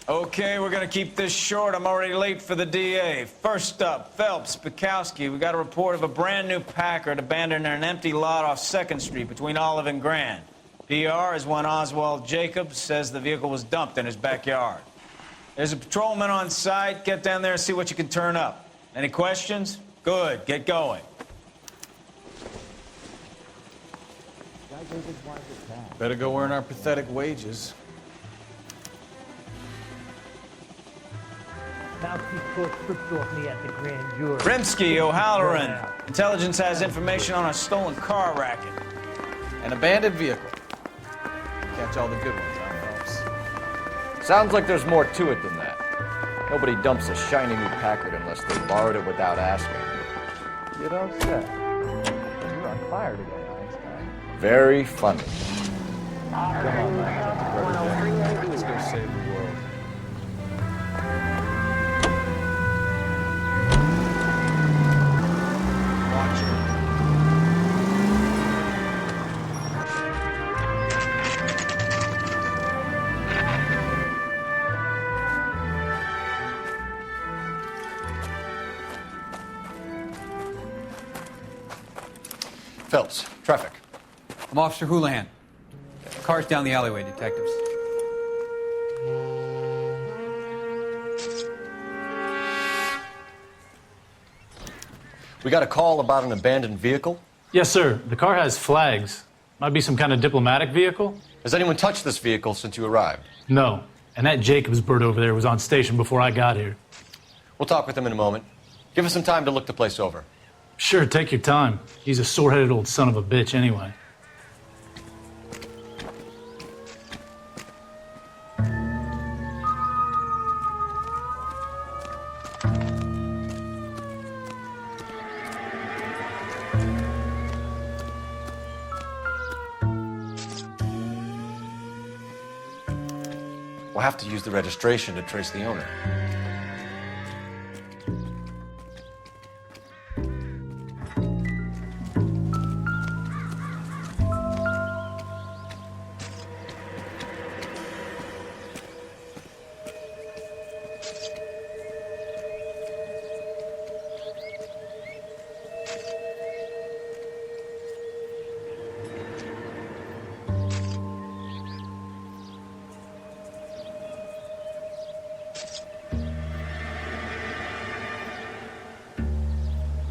Okay, we're gonna keep this short. I'm already late for the DA. First up, Phelps, Bukowski. We got a report of a brand new Packard abandoned in an empty lot off 2nd Street between Olive and Grand. PR is one Oswald Jacobs says the vehicle was dumped in his backyard. There's a patrolman on site. Get down there and see what you can turn up. Any questions? Good, get going. Better go earn our pathetic wages. Rimsky, O'Halloran. Intelligence has information on a stolen car racket. An abandoned vehicle. Catch all the good ones, huh, Phelps? Sounds like there's more to it than that. Nobody dumps a shiny new Packard unless they borrowed it without asking. You don't say. You're on fire today, Einstein. Very funny. Come on, man. Let's go save the world. Watch it. Phelps, traffic. I'm Officer Houlihan. Car's down the alleyway, detectives. We got a call about an abandoned vehicle. Yes, sir. The car has flags. Might be some kind of diplomatic vehicle? Has anyone touched this vehicle since you arrived? No. And that Jacobs bird over there was on station before I got here. We'll talk with him in a moment. Give us some time to look the place over. Sure, take your time. He's a sore-headed old son of a bitch anyway. We'll have to use the registration to trace the owner.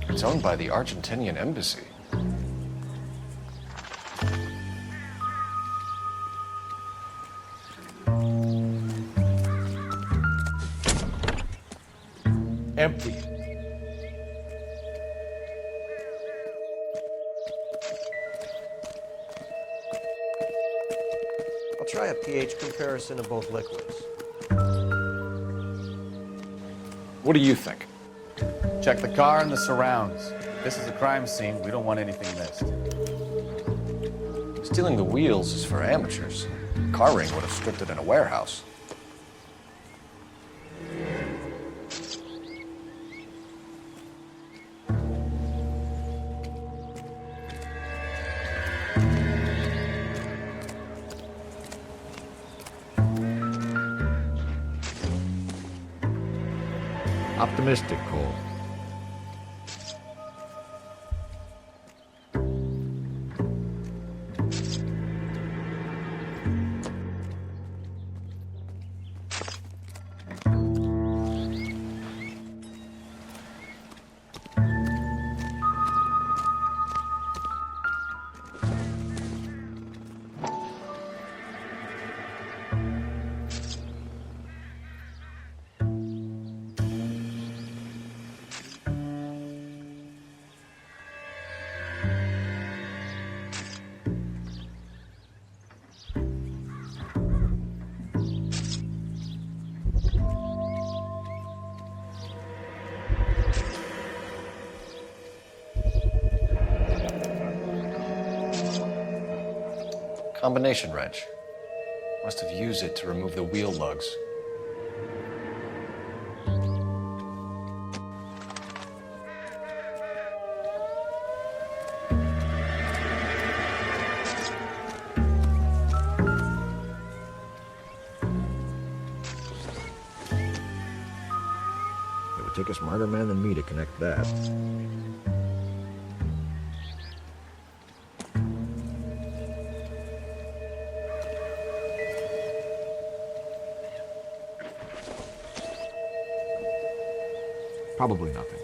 It's owned by the Argentinian embassy. Empty. I'll try a pH comparison of both liquids. What do you think? Check the car and the surrounds. This is a crime scene. We don't want anything missed. Stealing the wheels is for amateurs. Car ring would have stripped it in a warehouse. Optimistic, Cole. Combination wrench. Must have used it to remove the wheel lugs. take a smarter man than me to connect that. Probably nothing.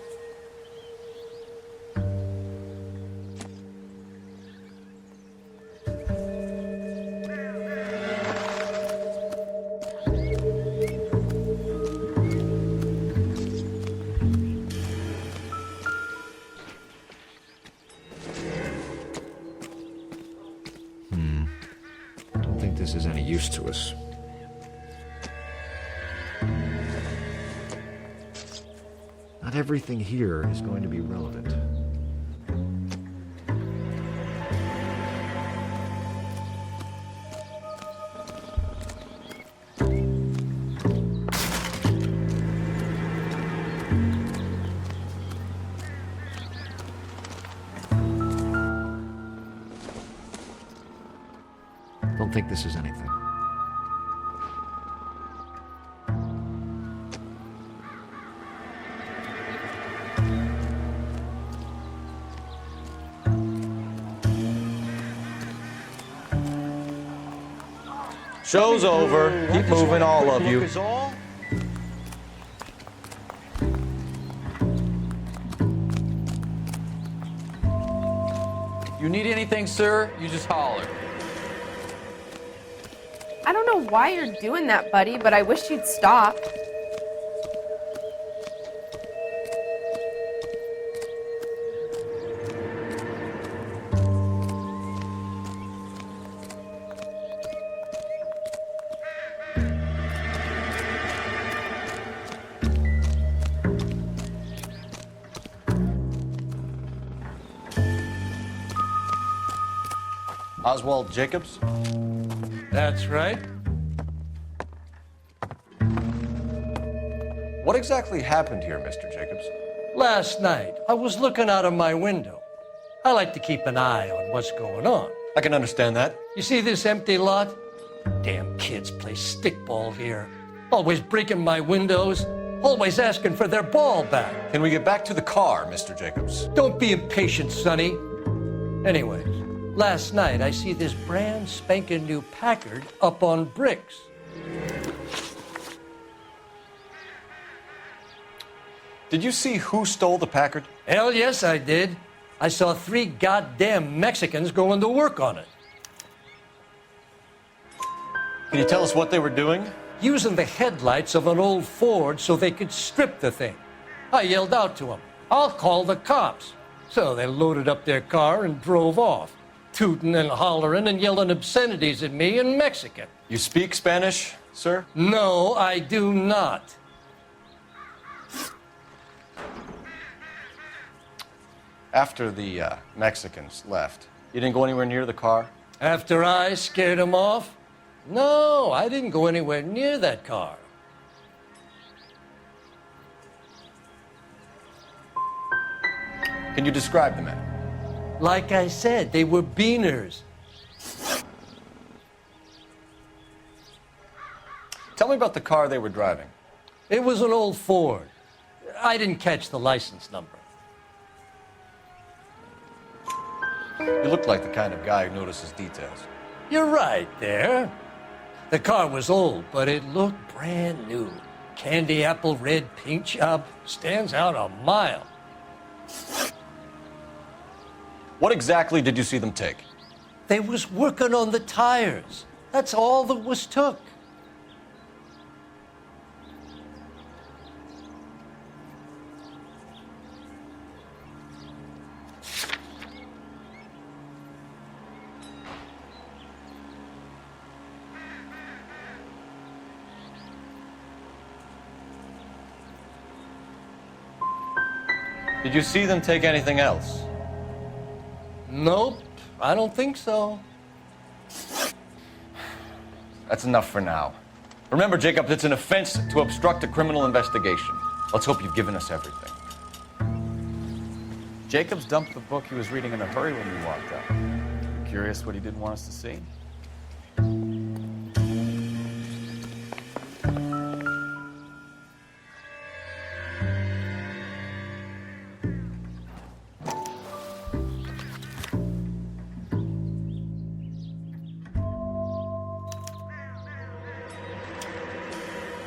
Don't think this is any use to us. Not everything here is going to be relevant. Don't think this is anything. Show's over. Keep moving, all of you. You need anything, sir? You just holler. I don't know why you're doing that, buddy, but I wish you'd stop. Oswald Jacobs? That's right. What exactly happened here, Mr. Jacobs? Last night, I was looking out of my window. I like to keep an eye on what's going on. I can understand that. You see this empty lot? Damn kids play stickball here. Always breaking my windows, always asking for their ball back. Can we get back to the car, Mr. Jacobs? Don't be impatient, Sonny. Anyways, last night I see this brand spanking new Packard up on bricks. Did you see who stole the Packard? Hell yes, I did. I saw 3 goddamn Mexicans going to work on it. Can you tell us what they were doing? Using the headlights of an old Ford so they could strip the thing. I yelled out to them, "I'll call the cops." So they loaded up their car and drove off, tooting and hollering and yelling obscenities at me in Mexican. You speak Spanish, sir? No, I do not. After the Mexicans left, you didn't go anywhere near the car? After I scared them off? No, I didn't go anywhere near that car. Can you describe the men? Like I said, they were beaners. Tell me about the car they were driving. It was an old Ford. I didn't catch the license number. You look like the kind of guy who notices details. You're right there. The car was old, but it looked brand new. Candy apple red paint job stands out a mile. What exactly did you see them take? They was working on the tires. That's all that was took. Did you see them take anything else? Nope, I don't think so. That's enough for now. Remember, Jacob, it's an offense to obstruct a criminal investigation. Let's hope you've given us everything. Jacobs dumped the book he was reading in a hurry when we walked up. Curious what he didn't want us to see?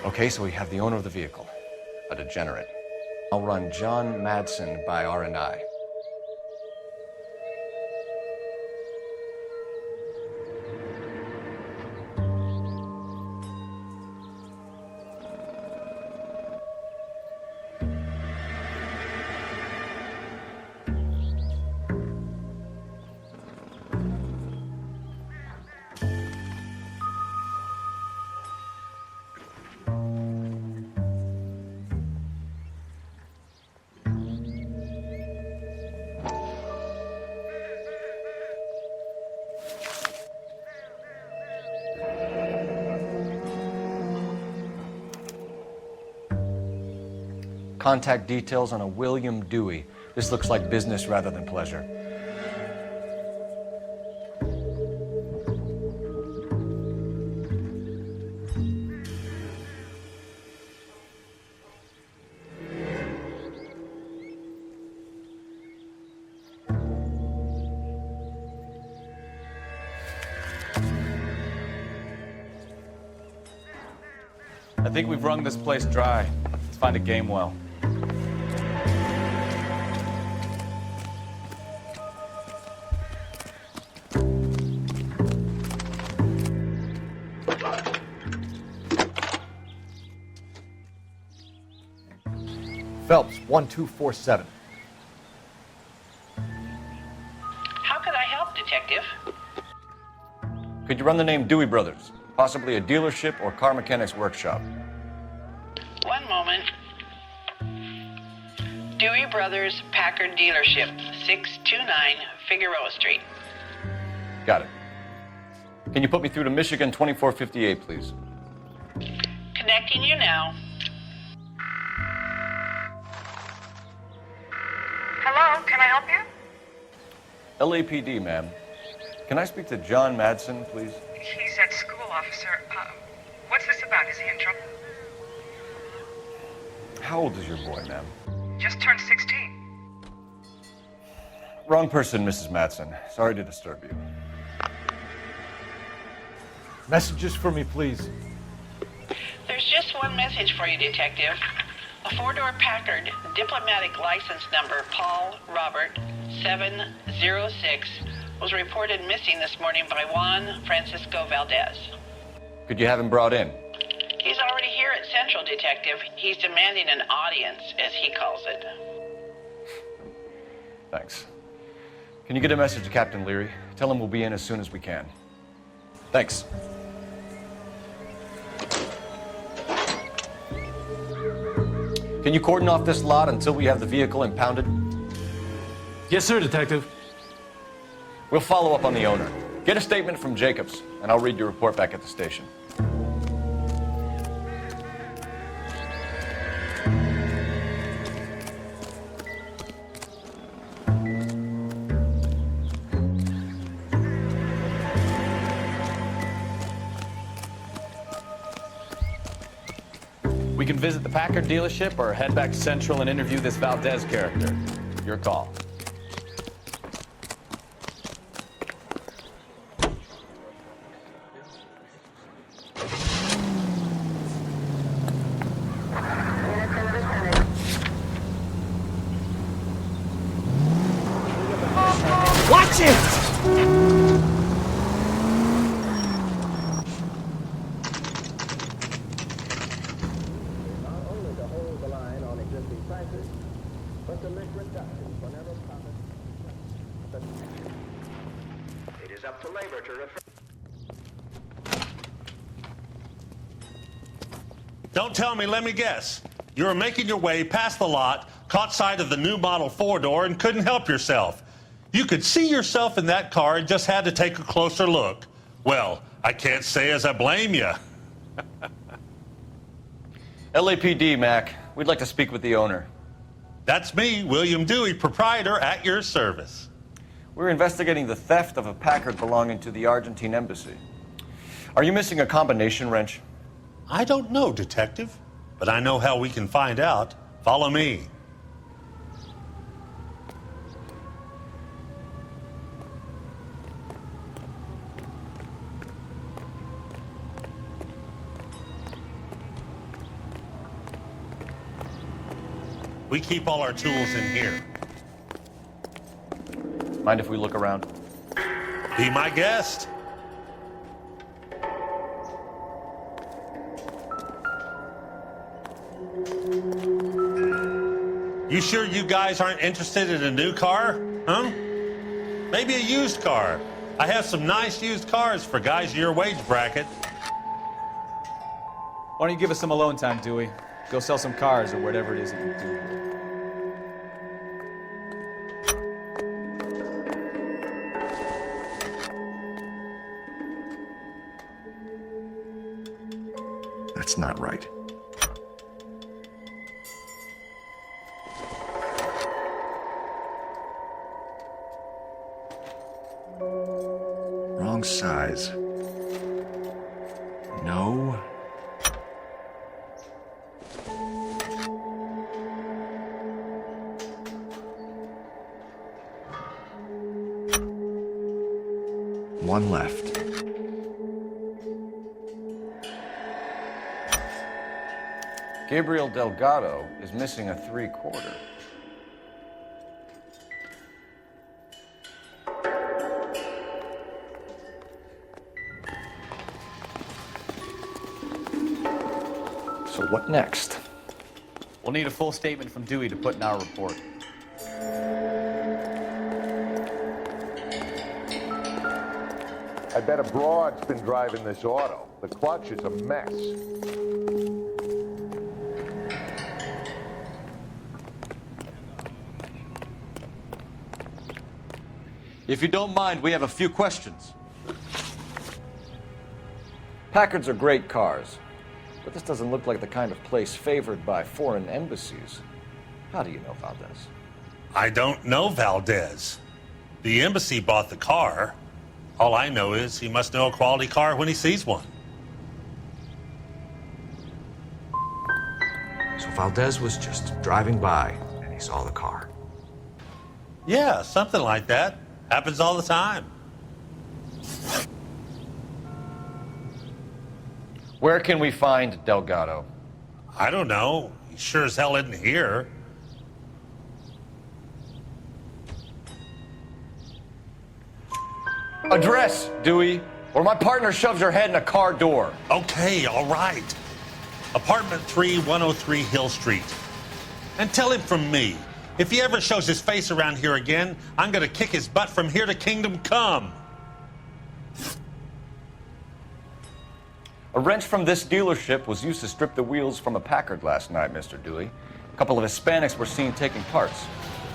Okay, so we have the owner of the vehicle, a degenerate. I'll run John Madsen by R&I. Contact details on a William Dewey. This looks like business rather than pleasure. I think we've wrung this place dry. Let's find a game well. Phelps, 1247. How could I help, Detective? Could you run the name Dewey Brothers? Possibly a dealership or car mechanics workshop. One moment. Dewey Brothers Packard Dealership, 629 Figueroa Street. Got it. Can you put me through to Michigan 2458, please? Connecting you now. Hello, can I help you? LAPD, ma'am. Can I speak to John Madsen, please? He's at school, officer. What's this about? Is he in trouble? How old is your boy, ma'am? Just turned 16. Wrong person, Mrs. Madsen. Sorry to disturb you. Messages for me, please. There's just one message for you, Detective. A four-door Packard, diplomatic license number Paul Robert 706, was reported missing this morning by Juan Francisco Valdez. Could you have him brought in? He's already here at Central, Detective. He's demanding an audience, as he calls it. Thanks. Can you get a message to Captain Leary? Tell him we'll be in as soon as we can. Thanks. Can you cordon off this lot until we have the vehicle impounded? Yes, sir, Detective. We'll follow up on the owner. Get a statement from Jacobs, and I'll read your report back at the station. We can visit the Packard dealership or head back to Central and interview this Valdez character. Your call. Watch it! It is up to labor to refresh. Don't tell me, let me guess. You were making your way past the lot, caught sight of the new model four-door, and couldn't help yourself. You could see yourself in that car and just had to take a closer look. Well, I can't say as I blame you. LAPD, Mac. We'd like to speak with the owner. That's me, William Dewey, proprietor, at your service. We're investigating the theft of a Packard belonging to the Argentine embassy. Are you missing a combination wrench? I don't know, Detective, but I know how we can find out. Follow me. We keep all our tools in here. Mind if we look around? Be my guest. You sure you guys aren't interested in a new car? Huh? Maybe a used car. I have some nice used cars for guys in your wage bracket. Why don't you give us some alone time, Dewey? Go sell some cars or whatever it is that you do. That's not right. Wrong size. No. One left. Gabriel Delgado is missing a 3/4. So what next? We'll need a full statement from Dewey to put in our report. I bet a broad's been driving this auto. The clutch is a mess. If you don't mind, we have a few questions. Packards are great cars, but this doesn't look like the kind of place favored by foreign embassies. How do you know Valdez? I don't know Valdez. The embassy bought the car. All I know is he must know a quality car when he sees one. So Valdez was just driving by and he saw the car. Yeah, something like that. Happens all the time. Where can we find Delgado? I don't know. He sure as hell isn't here. Address, Dewey, or my partner shoves her head in a car door. Okay, all right. Apartment 3, 103 Hill Street. And tell him from me, if he ever shows his face around here again, I'm gonna kick his butt from here to kingdom come. A wrench from this dealership was used to strip the wheels from a Packard last night, Mr. Dewey. A couple of Hispanics were seen taking parts.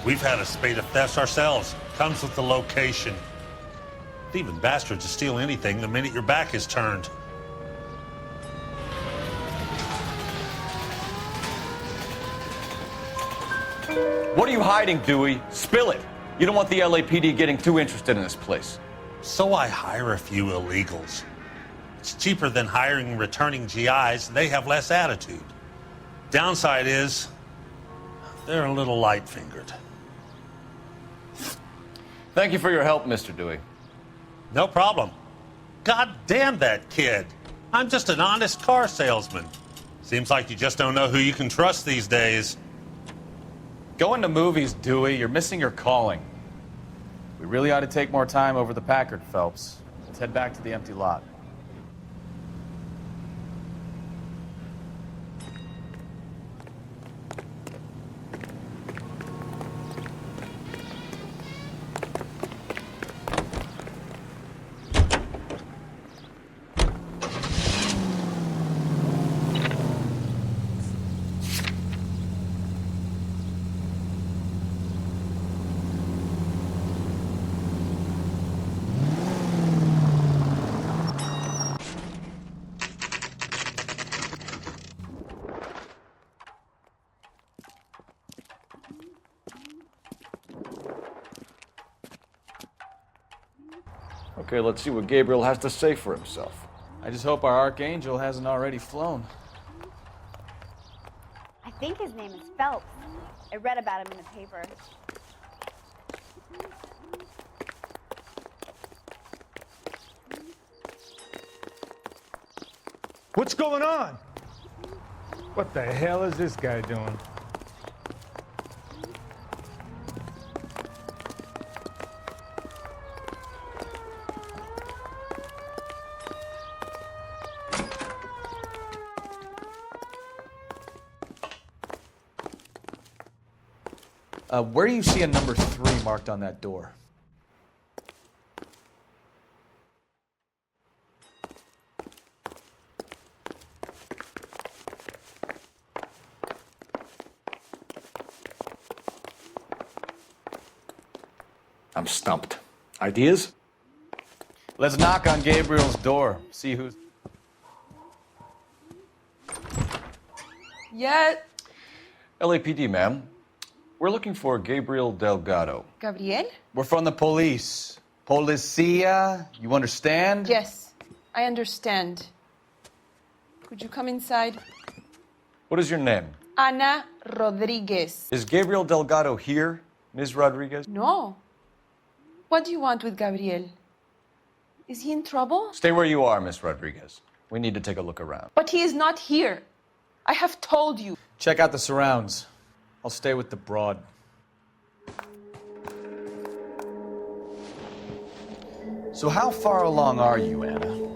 We've had a spate of thefts ourselves. Comes with the location. Thieving bastards to steal anything the minute your back is turned. What are you hiding, Dewey? Spill it. You don't want the LAPD getting too interested in this place. So I hire a few illegals. It's cheaper than hiring returning GIs, and they have less attitude. Downside is, they're a little light-fingered. Thank you for your help, Mr. Dewey. No problem. God damn that kid. I'm just an honest car salesman. Seems like you just don't know who you can trust these days. Going to movies, Dewey. You're missing your calling. We really ought to take more time over the Packard, Phelps. Let's head back to the empty lot. Okay, let's see what Gabriel has to say for himself. I just hope our archangel hasn't already flown. I think his name is Phelps. I read about him in the paper. What's going on? What the hell is this guy doing? Where do you see a number 3 marked on that door? I'm stumped. Ideas? Let's knock on Gabriel's door. See who's... Yeah. LAPD, ma'am. We're looking for Gabriel Delgado. Gabriel? We're from the police. Policia, you understand? Yes, I understand. Could you come inside? What is your name? Ana Rodriguez. Is Gabriel Delgado here, Ms. Rodriguez? No. What do you want with Gabriel? Is he in trouble? Stay where you are, Ms. Rodriguez. We need to take a look around. But he is not here. I have told you. Check out the surrounds. I'll stay with the broad. So how far along are you, Anna?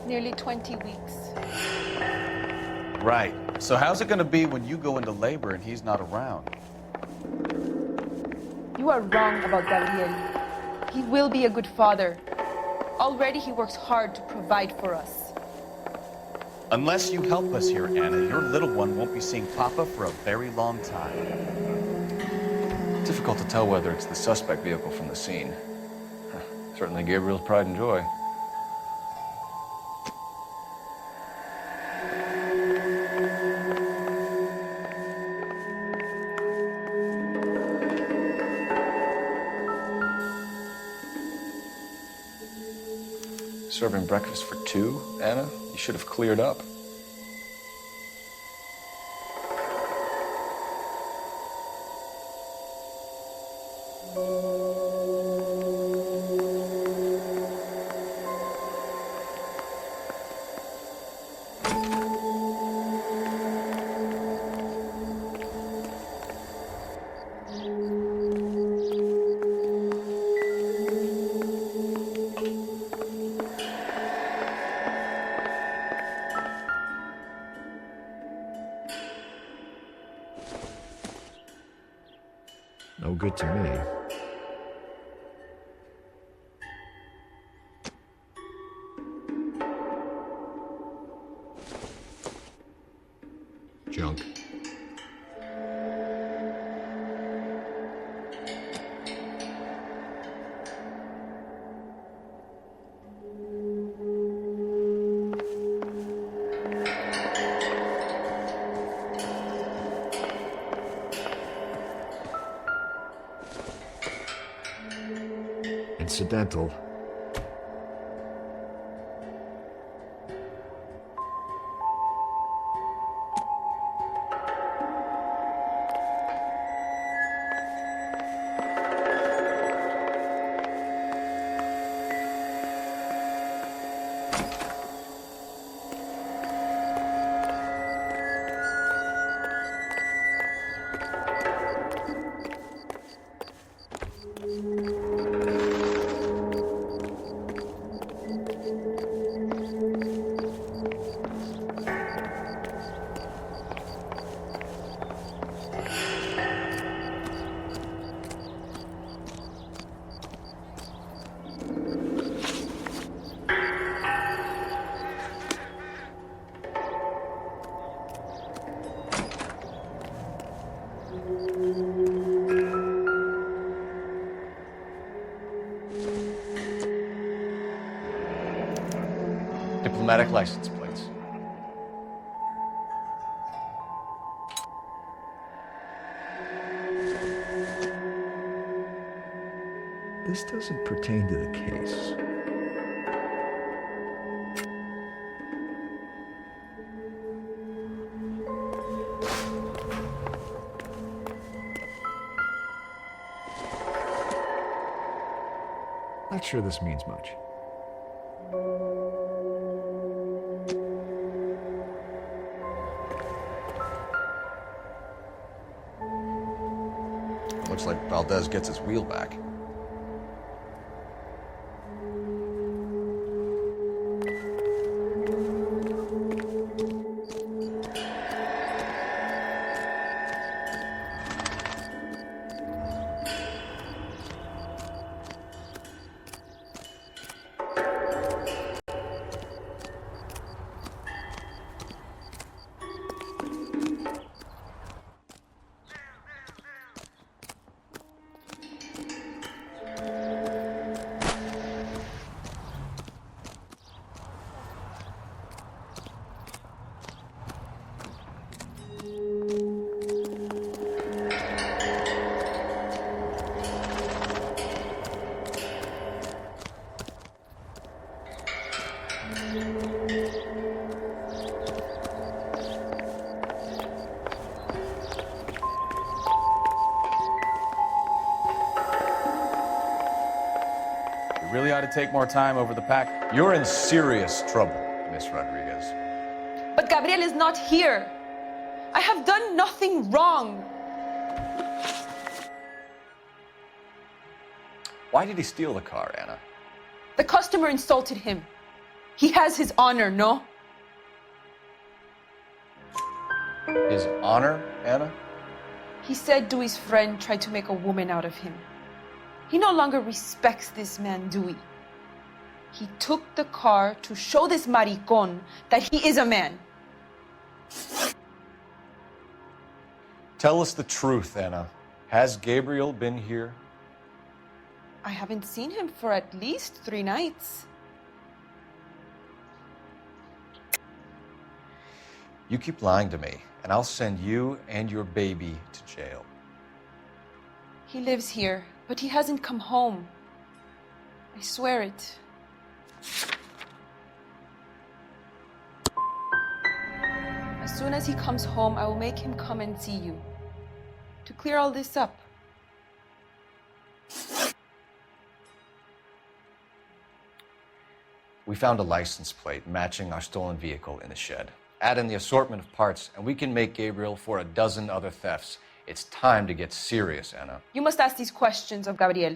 Nearly 20 weeks. Right. So how's it going to be when you go into labor and he's not around? You are wrong about Gabriel. He will be a good father. Already he works hard to provide for us. Unless you help us here, Anna, your little one won't be seeing Papa for a very long time. Difficult to tell whether it's the suspect vehicle from the scene. Certainly Gabriel's pride and joy. Serving breakfast for 2, Anna? You should have cleared up. No good to me. Junk. Incidental. Diplomatic license plates. This doesn't pertain to the case. Not sure this means much. Looks like Valdez gets his wheel back. We really ought to take more time over the pack. You're in serious trouble, Miss Rodriguez. But Gabriel is not here. I have done nothing wrong. Why did he steal the car, Anna? The customer insulted him. He has his honor, no? His honor, Anna? He said Dewey's friend tried to make a woman out of him. He no longer respects this man, Dewey. He took the car to show this maricón that he is a man. Tell us the truth, Anna. Has Gabriel been here? I haven't seen him for at least 3 nights. You keep lying to me, and I'll send you and your baby to jail. He lives here, but he hasn't come home. I swear it. As soon as he comes home, I will make him come and see you to clear all this up. We found a license plate matching our stolen vehicle in the shed. Add in the assortment of parts, and we can make Gabriel for a dozen other thefts. It's time to get serious, Anna. You must ask these questions of Gabriel.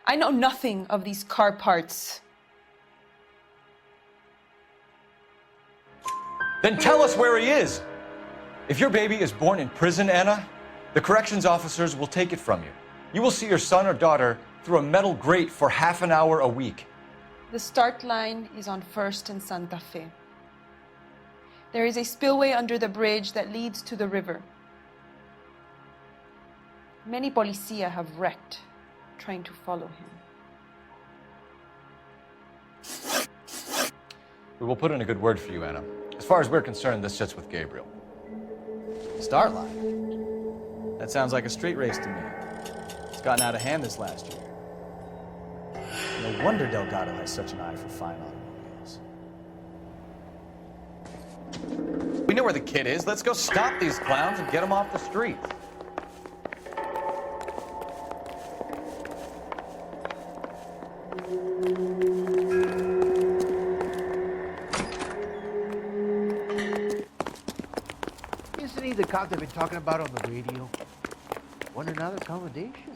I know nothing of these car parts. Then tell us where he is. If your baby is born in prison, Anna, the corrections officers will take it from you. You will see your son or daughter through a metal grate for half an hour a week. The start line is on 1st and Santa Fe. There is a spillway under the bridge that leads to the river. Many policia have wrecked trying to follow him. We will put in a good word for you, Anna. As far as we're concerned, this sits with Gabriel. Start line. That sounds like a street race to me. It's gotten out of hand this last year. No wonder Delgado has such an eye for fine automobiles. We know where the kid is. Let's go stop these clowns and get him off the streets. Isn't he the cop they've been talking about on the radio? Wonder now the accommodation.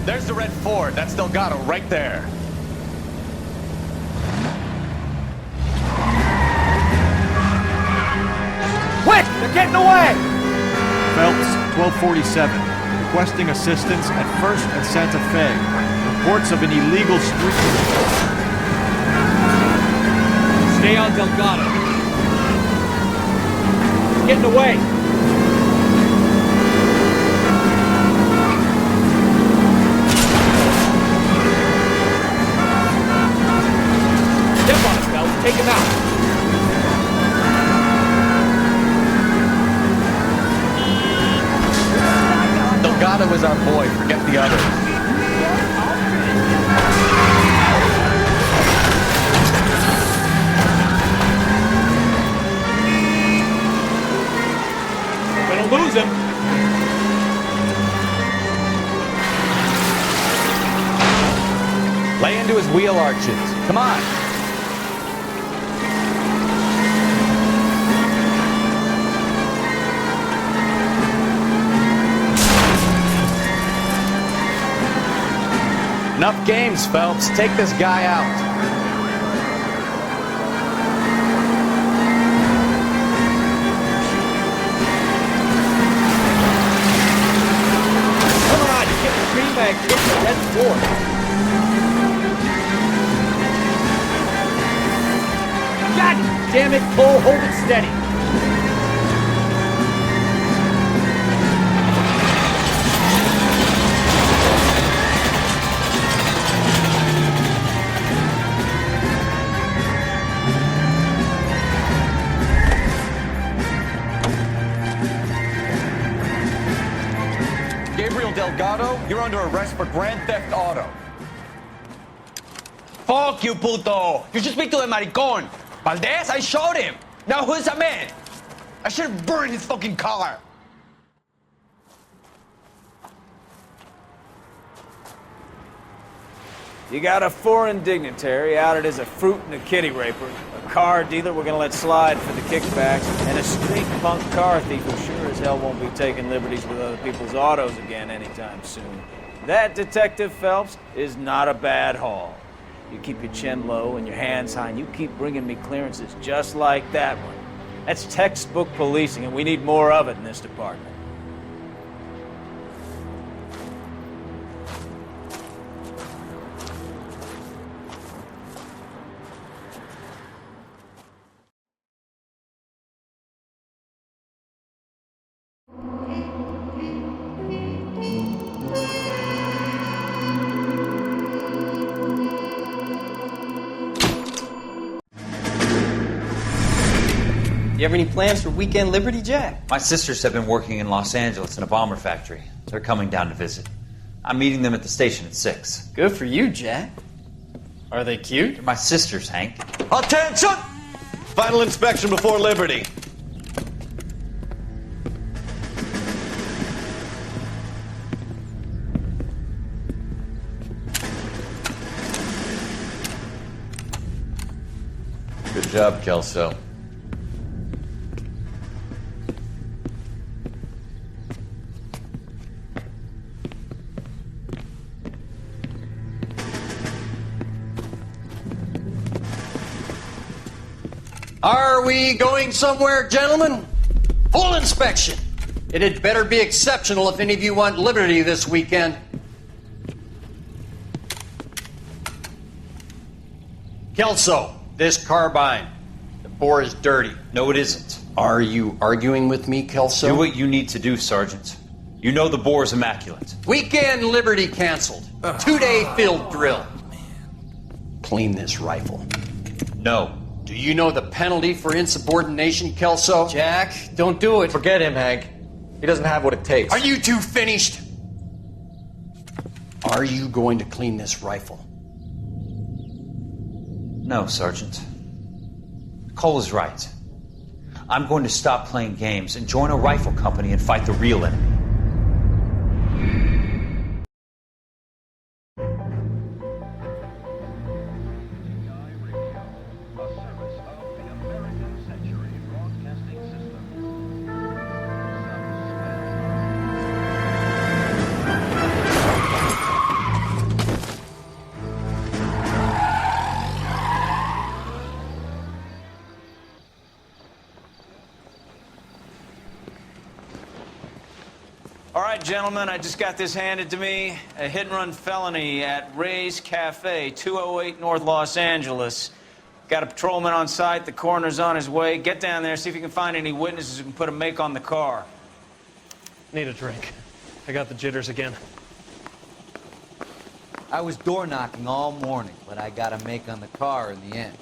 There's the red Ford. That's Delgado right there. Quick! They're getting away! Phelps, 1247. Requesting assistance at 1st and Santa Fe. Reports of an illegal street. Stay on Delgado. Getting away! Step on it, Phelps. Take him out. Delgado is our boy. Forget the others. Gonna lose him. Lay into his wheel arches. Come on. Enough games, Phelps. Take this guy out. Come on, you get the green bag, get the red floor. God damn it, Cole, hold it steady. You're under arrest for grand theft auto. Fuck you, puto! You should speak to the maricón. Valdez, I showed him. Now who's a man? I should have burned his fucking car. You got a foreign dignitary outed as a fruit and a kitty raper, a car dealer we're gonna let slide for the kickbacks, and a street punk car thief who sure as hell won't be taking liberties with other people's autos again anytime soon. That, Detective Phelps, is not a bad haul. You keep your chin low and your hands high, and you keep bringing me clearances just like that one. That's textbook policing, and we need more of it in this department. You have any plans for weekend Liberty, Jack? My sisters have been working in Los Angeles in a bomber factory. They're coming down to visit. I'm meeting them at the station at 6. Good for you, Jack. Are they cute? They're my sisters, Hank. Attention! Final inspection before Liberty. Good job, Kelso. Are we going somewhere, gentlemen? Full inspection. It had better be exceptional if any of you want liberty this weekend. Kelso, this carbine. The bore is dirty. No, it isn't. Are you arguing with me, Kelso? Do what you need to do, Sergeant. You know the bore is immaculate. Weekend liberty canceled. 2-day field drill. Clean this rifle. No. Do you know the penalty for insubordination, Kelso? Jack, don't do it. Forget him, Hank. He doesn't have what it takes. Are you two finished? Are you going to clean this rifle? No, Sergeant. Cole is right. I'm going to stop playing games and join a rifle company and fight the real enemy. All right, gentlemen, I just got this handed to me. A hit-and-run felony at Ray's Cafe, 208 North Los Angeles. Got a patrolman on site. The coroner's on his way. Get down there, see if you can find any witnesses who can put a make on the car. Need a drink. I got the jitters again. I was door knocking all morning, but I got a make on the car in the end.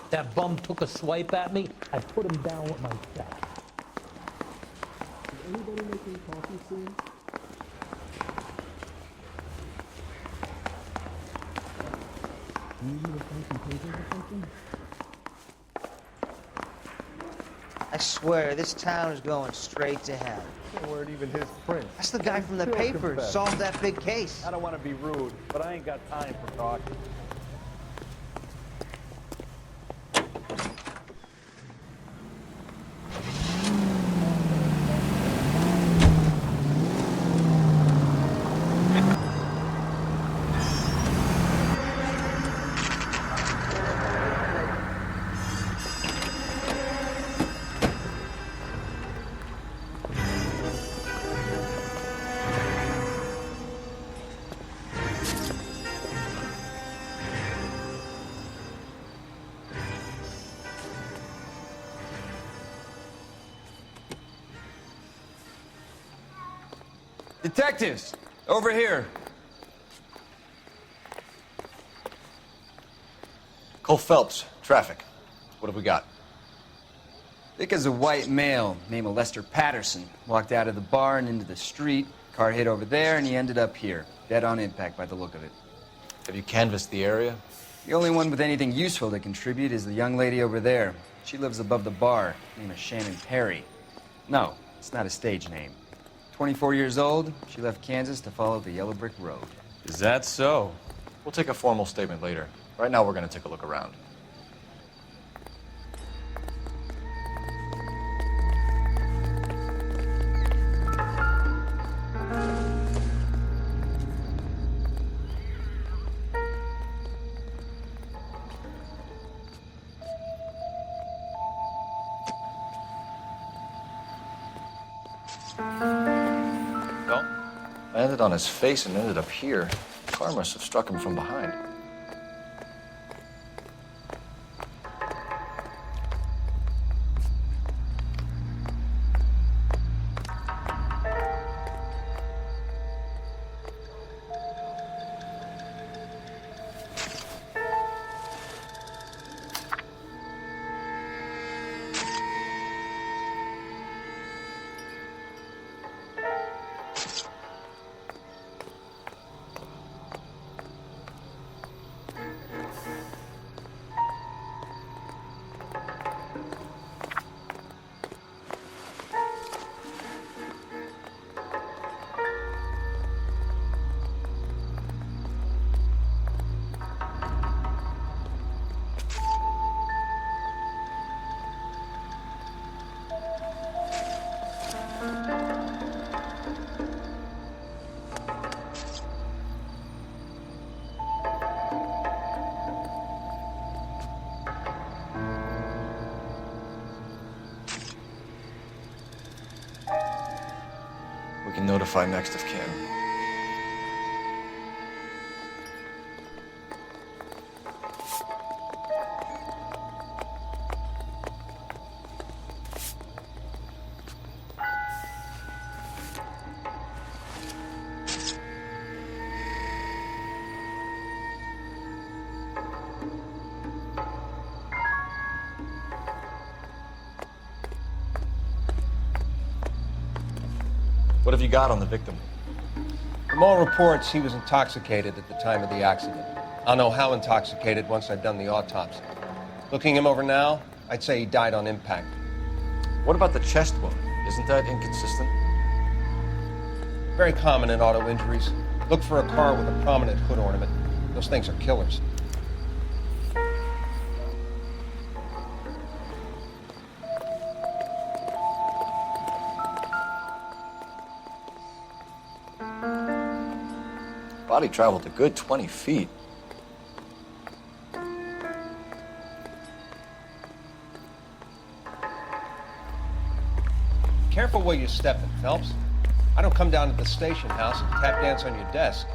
That bum took a swipe at me. I put him down with my staff. Anybody making coffee soon? I swear, this town is going straight to hell. Weren't even his print. That's the guy from the paper who solved that big case. I don't want to be rude, but I ain't got time for talking. Detectives, over here. Cole Phelps, traffic. What have we got? Thick as a white male, named Lester Patterson. Walked out of the bar and into the street. Car hit over there, and he ended up here. Dead on impact by the look of it. Have you canvassed the area? The only one with anything useful to contribute is the young lady over there. She lives above the bar. Name is Shannon Perry. No, it's not a stage name. 24 years old, she left Kansas to follow the yellow brick road. Is that so? We'll take a formal statement later. Right now, we're going to take a look around. Well, landed on his face and ended up here. The car must have struck him from behind. We can notify next of kin. What have you got on the victim? From all reports, he was intoxicated at the time of the accident. I'll know how intoxicated once I've done the autopsy. Looking him over now, I'd say he died on impact. What about the chest wound? Isn't that inconsistent? Very common in auto injuries. Look for a car with a prominent hood ornament. Those things are killers. Body traveled a good 20 feet. Careful where you're stepping, Phelps. I don't come down to the station house and tap dance on your desk.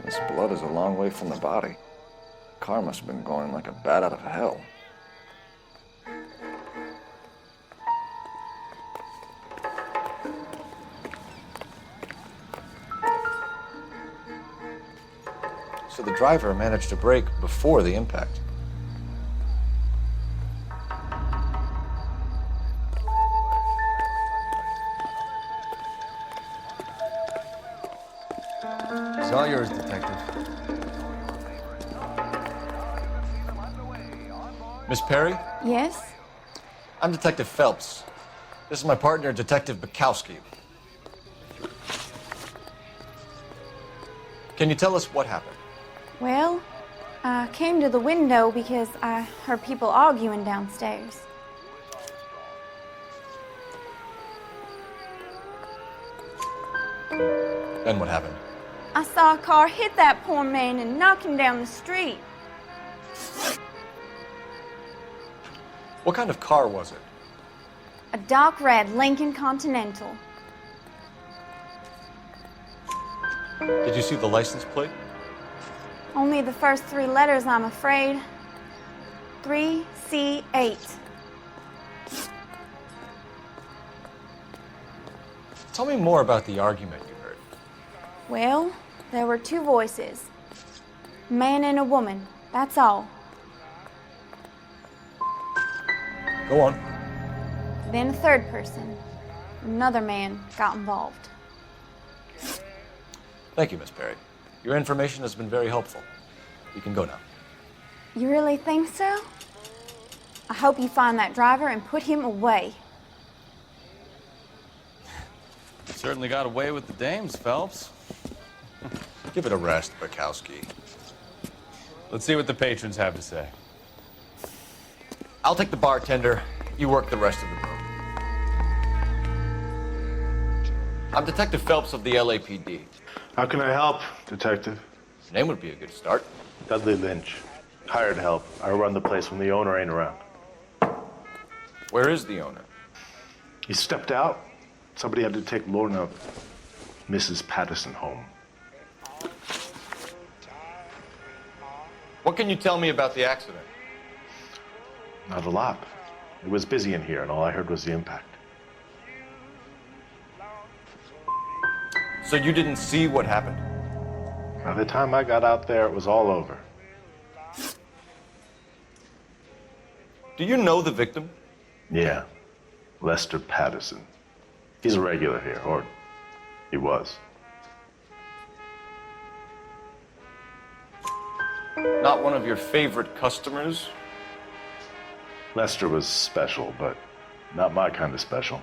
This blood is a long way from the body. The car must have been going like a bat out of hell. So the driver managed to brake before the impact. It's all yours, Detective. Miss Perry? Yes? I'm Detective Phelps. This is my partner, Detective Bukowski. Can you tell us what happened? Well, I came to the window because I heard people arguing downstairs. Then what happened? I saw a car hit that poor man and knock him down the street. What kind of car was it? A dark red Lincoln Continental. Did you see the license plate? Only the first three letters, I'm afraid. 3C8. Tell me more about the argument you heard. Well, there were two voices. A man and a woman, that's all. Go on. Then a third person. Another man got involved. Thank you, Miss Perry. Your information has been very helpful. You can go now. You really think so? I hope you find that driver and put him away. You certainly got away with the dames, Phelps. Give it a rest, Bukowski. Let's see what the patrons have to say. I'll take the bartender. You work the rest of the room. I'm Detective Phelps of the LAPD. How can I help, Detective? Name would be a good start. Dudley Lynch. Hired help. I run the place when the owner ain't around. Where is the owner? He stepped out. Somebody had to take Lorna, Mrs. Patterson, home. What can you tell me about the accident? Not a lot. It was busy in here, and all I heard was the impact. So you didn't see what happened? By the time I got out there, it was all over. Do you know the victim? Yeah. Lester Patterson. He's a regular here, or he was. Not one of your favorite customers? Lester was special, but not my kind of special.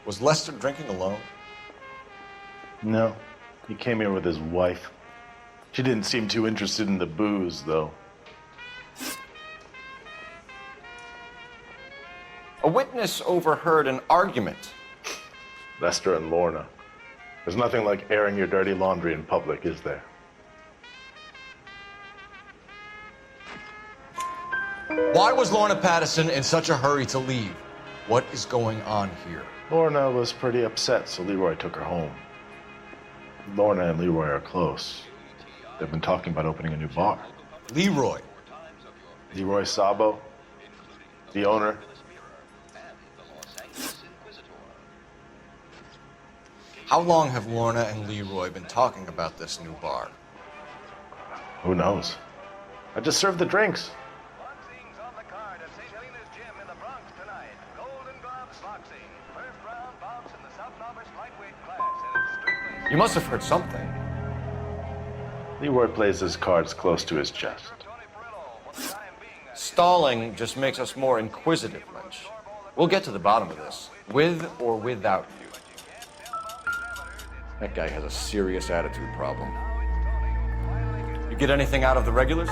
Was Lester drinking alone? No. He came here with his wife. She didn't seem too interested in the booze, though. A witness overheard an argument. Lester and Lorna. There's nothing like airing your dirty laundry in public, is there? Why was Lorna Patterson in such a hurry to leave? What is going on here? Lorna was pretty upset, so Leroy took her home. Lorna and Leroy are close. They've been talking about opening a new bar. Leroy? Leroy Sabo, the owner. How long have Lorna and Leroy been talking about this new bar? Who knows? I just served the drinks. You must have heard something. Leroy plays his cards close to his chest. Stalling just makes us more inquisitive, Lynch. We'll get to the bottom of this, with or without you. That guy has a serious attitude problem. You get anything out of the regulars?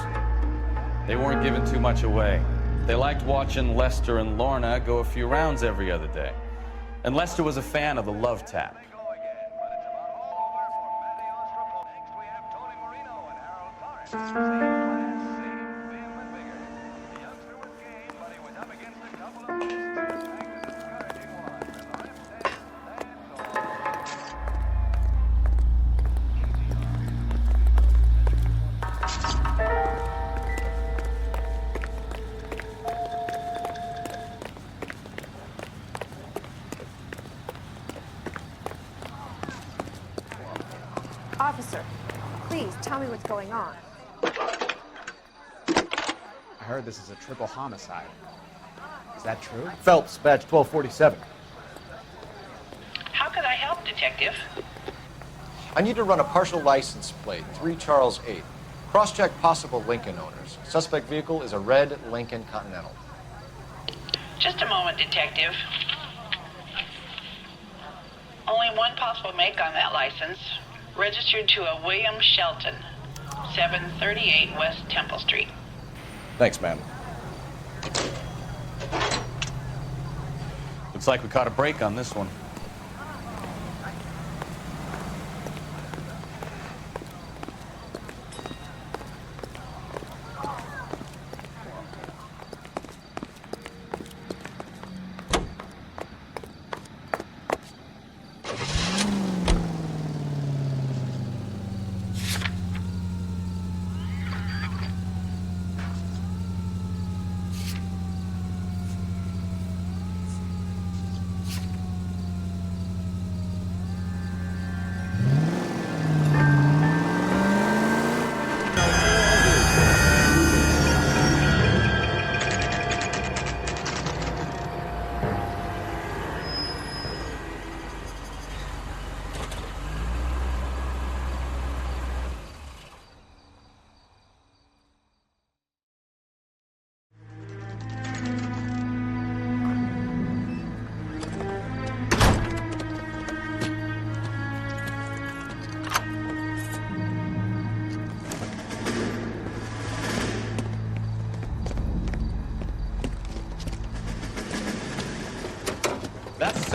They weren't giving too much away. They liked watching Lester and Lorna go a few rounds every other day. And Lester was a fan of the love tap. Officer, please tell me what's going on. I heard this is a triple homicide. Is that true? Phelps, badge 1247. How can I help, Detective? I need to run a partial license plate, 3 Charles 8. Cross-check possible Lincoln owners. Suspect vehicle is a red Lincoln Continental. Just a moment, Detective. Only one possible make on that license. Registered to a William Shelton, 738 West Temple Street. Thanks, ma'am. Looks like we caught a break on this one.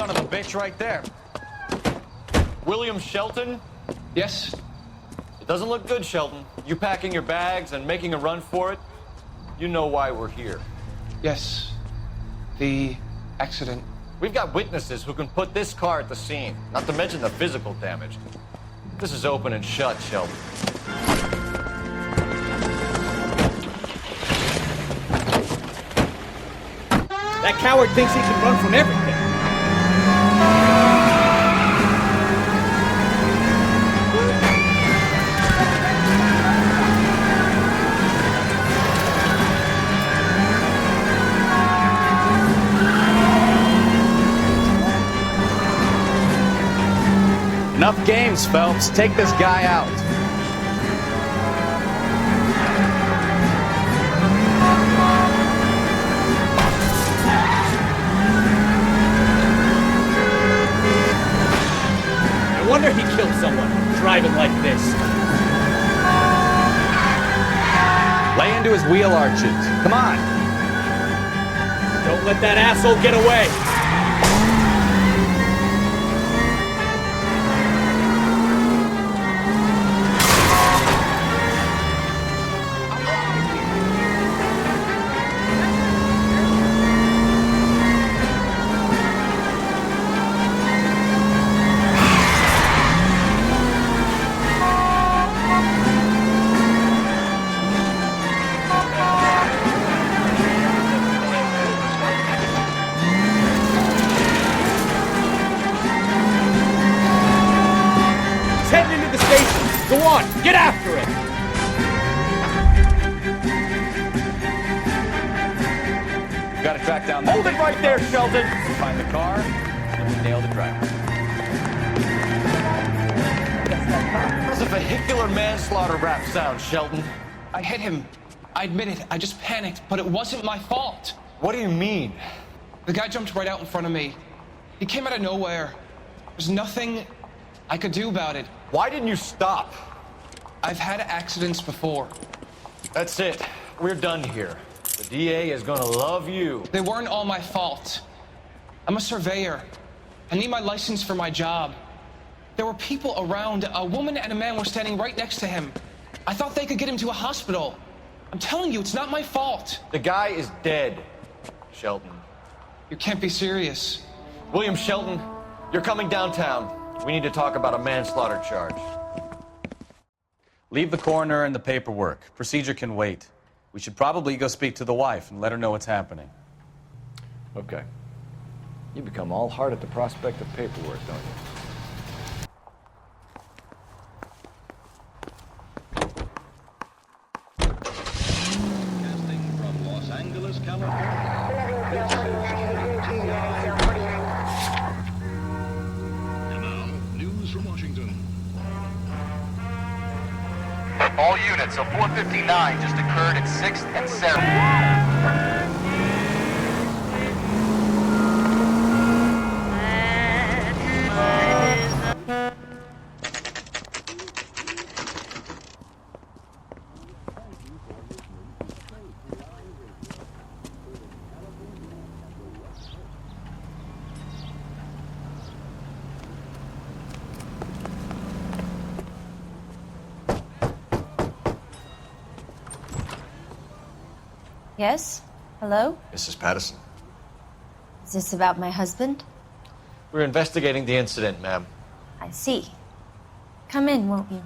son of a bitch right there. William Shelton? Yes? It doesn't look good, Shelton. You packing your bags and making a run for it? You know why we're here. Yes. The accident. We've got witnesses who can put this car at the scene, not to mention the physical damage. This is open and shut, Shelton. That coward thinks he can run from everything. Enough games, Phelps. Take this guy out. No wonder he killed someone driving like this. Lay into his wheel arches. Come on. Don't let that asshole get away. Go on, get after it! We've got to track down that. Hold it right there, Shelton! We'll find the car, and we nail the driver. How's a vehicular manslaughter rap sound, Shelton? I hit him. I admit it. I just panicked, but it wasn't my fault. What do you mean? The guy jumped right out in front of me. He came out of nowhere. There's nothing I could do about it. Why didn't you stop? I've had accidents before. That's it. We're done here. The DA is gonna love you. They weren't all my fault. I'm a surveyor. I need my license for my job. There were people around. A woman and a man were standing right next to him. I thought they could get him to a hospital. I'm telling you, it's not my fault. The guy is dead, Shelton. You can't be serious. William Shelton, you're coming downtown. We need to talk about a manslaughter charge. Leave the coroner and the paperwork. Procedure can wait. We should probably go speak to the wife and let her know what's happening. Okay. You become all heart at the prospect of paperwork, don't you? Broadcasting from Los Angeles, California. And now, news from Washington. All units, so 459 just occurred at 6th and 7th. Yes? Hello? Mrs. Patterson. Is this about my husband? We're investigating the incident, ma'am. I see. Come in, won't you?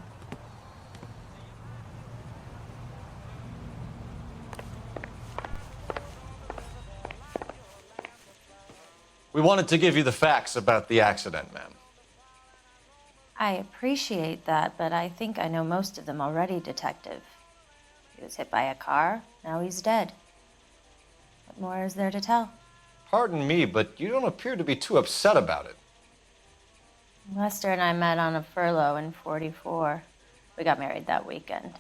We wanted to give you the facts about the accident, ma'am. I appreciate that, but I think I know most of them already, Detective. He was hit by a car, now he's dead. What more is there to tell? Pardon me, but you don't appear to be too upset about it. Lester and I met on a furlough in '44. We got married that weekend.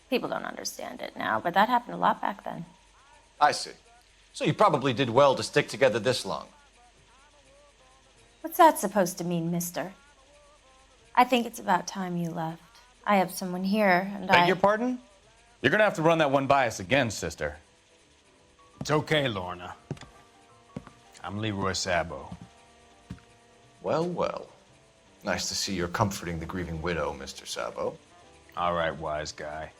People don't understand it now, but that happened a lot back then. I see. So you probably did well to stick together this long. What's that supposed to mean, mister? I think it's about time you left. I have someone here, and Beg your pardon? You're gonna have to run that one by us again, sister. It's okay, Lorna. I'm Leroy Sabo. Well, well. Nice to see you're comforting the grieving widow, Mr. Sabo. All right, wise guy.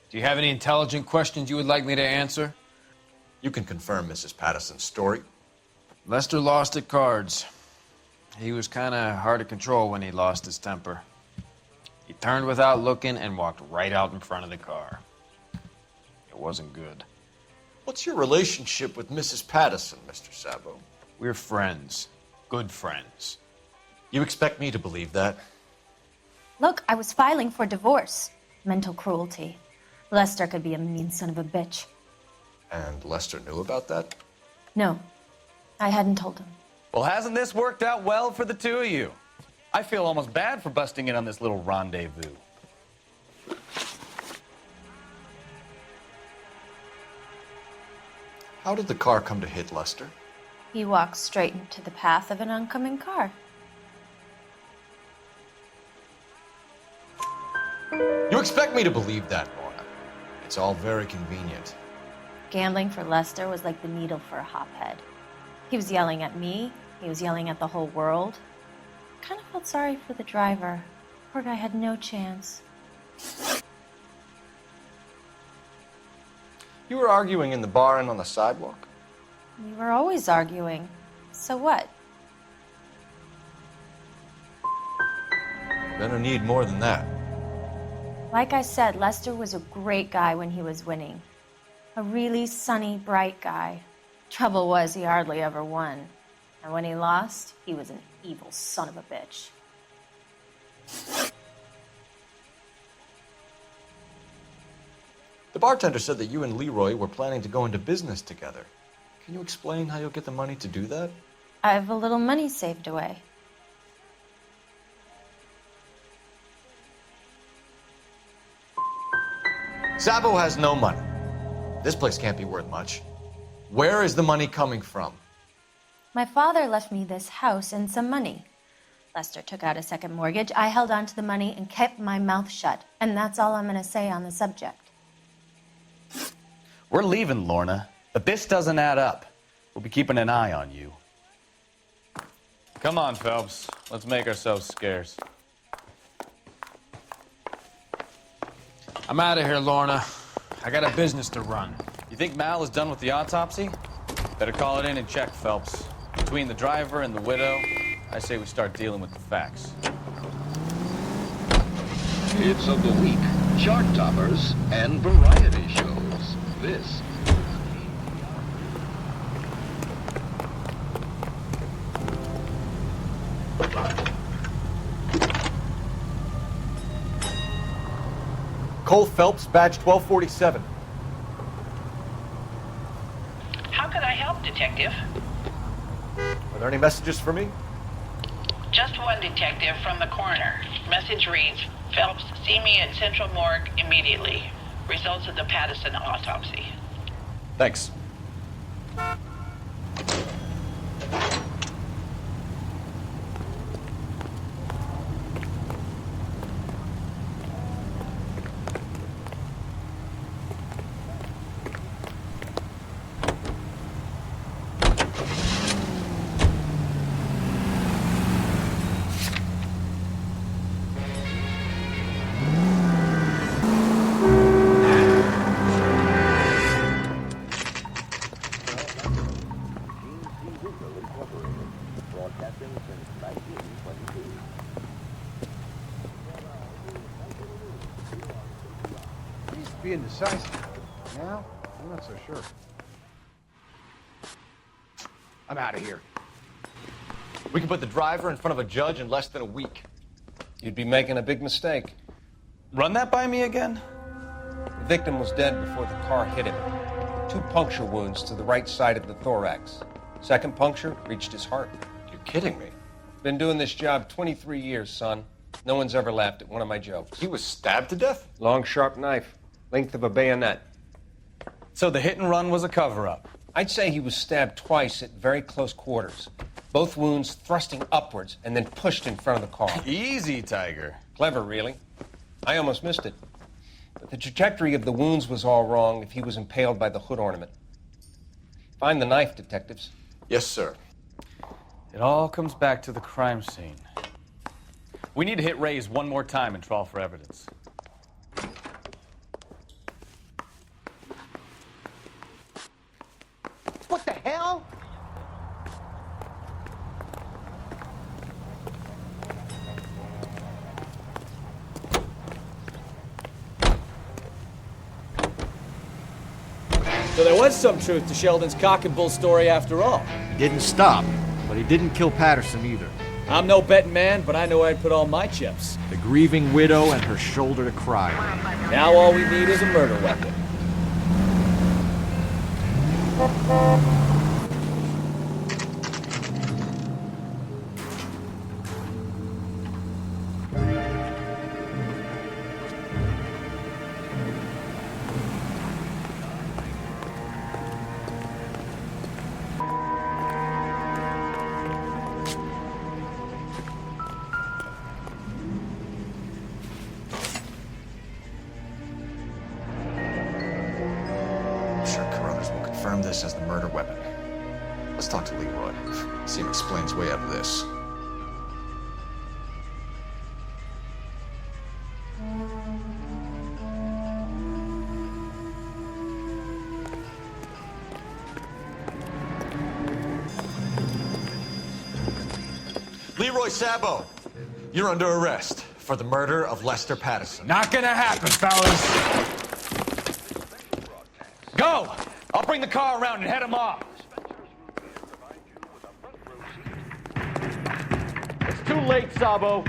Do you have any intelligent questions you would like me to answer? You can confirm Mrs. Patterson's story. Lester lost at cards. He was kind of hard to control when he lost his temper. He turned without looking and walked right out in front of the car. It wasn't good. What's your relationship with Mrs. Patterson, Mr. Sabo? We're friends. Good friends. You expect me to believe that? Look, I was filing for divorce. Mental cruelty. Lester could be a mean son of a bitch. And Lester knew about that? No, I hadn't told him. Well, hasn't this worked out well for the two of you? I feel almost bad for busting in on this little rendezvous. How did the car come to hit Lester? He walked straight into the path of an oncoming car. You expect me to believe that, Lorna? It's all very convenient. Gambling for Lester was like the needle for a hophead. He was yelling at me. He was yelling at the whole world. I kind of felt sorry for the driver. Poor guy had no chance. You were arguing in the bar and on the sidewalk? We were always arguing. So what? You're gonna need more than that. Like I said, Lester was a great guy when he was winning. A really sunny, bright guy. Trouble was, he hardly ever won. And when he lost, he was an evil son of a bitch. The bartender said that you and Leroy were planning to go into business together. Can you explain how you'll get the money to do that? I have a little money saved away. Sabo has no money. This place can't be worth much. Where is the money coming from? My father left me this house and some money. Lester took out a second mortgage. I held on to the money and kept my mouth shut. And that's all I'm going to say on the subject. We're leaving, Lorna, but this doesn't add up. We'll be keeping an eye on you. Come on, Phelps. Let's make ourselves scarce. I'm out of here, Lorna. I got a business to run. You think Mal is done with the autopsy? Better call it in and check, Phelps. Between the driver and the widow, I say we start dealing with the facts. Hits of the week, chart toppers, and variety shows. This Cole Phelps, badge 1247. How can I help, Detective? Are there any messages for me? Just one, Detective, from the coroner. Message reads, Phelps, see me at Central Morgue immediately. Results of the Patterson autopsy. Thanks. Being decisive. Now, I'm not so sure. I'm out of here. We can put the driver in front of a judge in less than a week. You'd be making a big mistake. Run that by me again? The victim was dead before the car hit him. 2 puncture wounds to the right side of the thorax. Second puncture reached his heart. You're kidding me. Been doing this job 23 years, son. No one's ever laughed at one of my jokes. He was stabbed to death? Long, sharp knife. Length of a bayonet. So the hit and run was a cover-up? I'd say he was stabbed twice at very close quarters. Both wounds thrusting upwards and then pushed in front of the car. Easy, Tiger. Clever, really. I almost missed it. But the trajectory of the wounds was all wrong if he was impaled by the hood ornament. Find the knife, detectives. Yes, sir. It all comes back to the crime scene. We need to hit Ray's one more time and trawl for evidence. What the hell? So there was some truth to Sheldon's cock and bull story after all. He didn't stop, but he didn't kill Patterson either. I'm no betting man, but I know I'd put all my chips. The grieving widow and her shoulder to cry on. Now all we need is a murder weapon. This as the murder weapon. Let's talk to Leroy. See him explain his way out of this. Leroy Sabo, you're under arrest for the murder of Lester Patterson. Not gonna happen, fellas. Go! I'll bring the car around and head him off. It's too late, Sabo.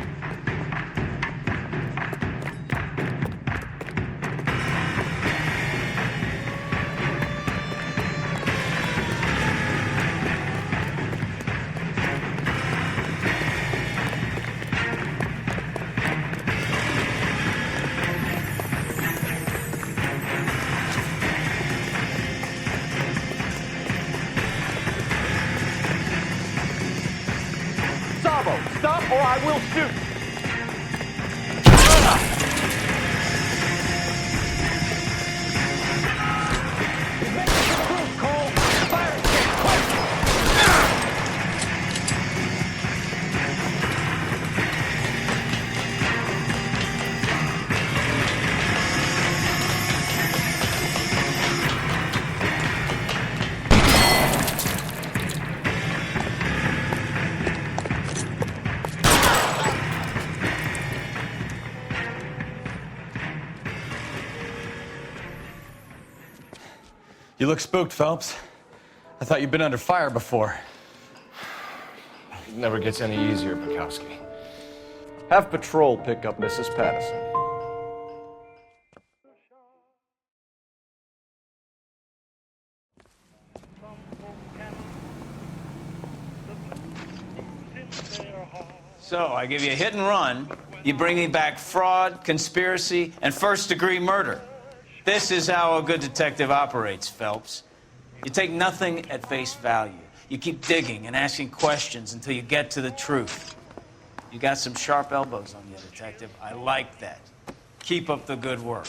Stop or I will shoot! He's making it proof, Cole! Fire escape, quick! You look spooked, Phelps. I thought you'd been under fire before. It never gets any easier, Bukowski. Have patrol pick up Mrs. Patterson. So, I give you a hit and run. You bring me back fraud, conspiracy, and first-degree murder. This is how a good detective operates, Phelps. You take nothing at face value. You keep digging and asking questions until you get to the truth. You got some sharp elbows on you, detective. I like that. Keep up the good work.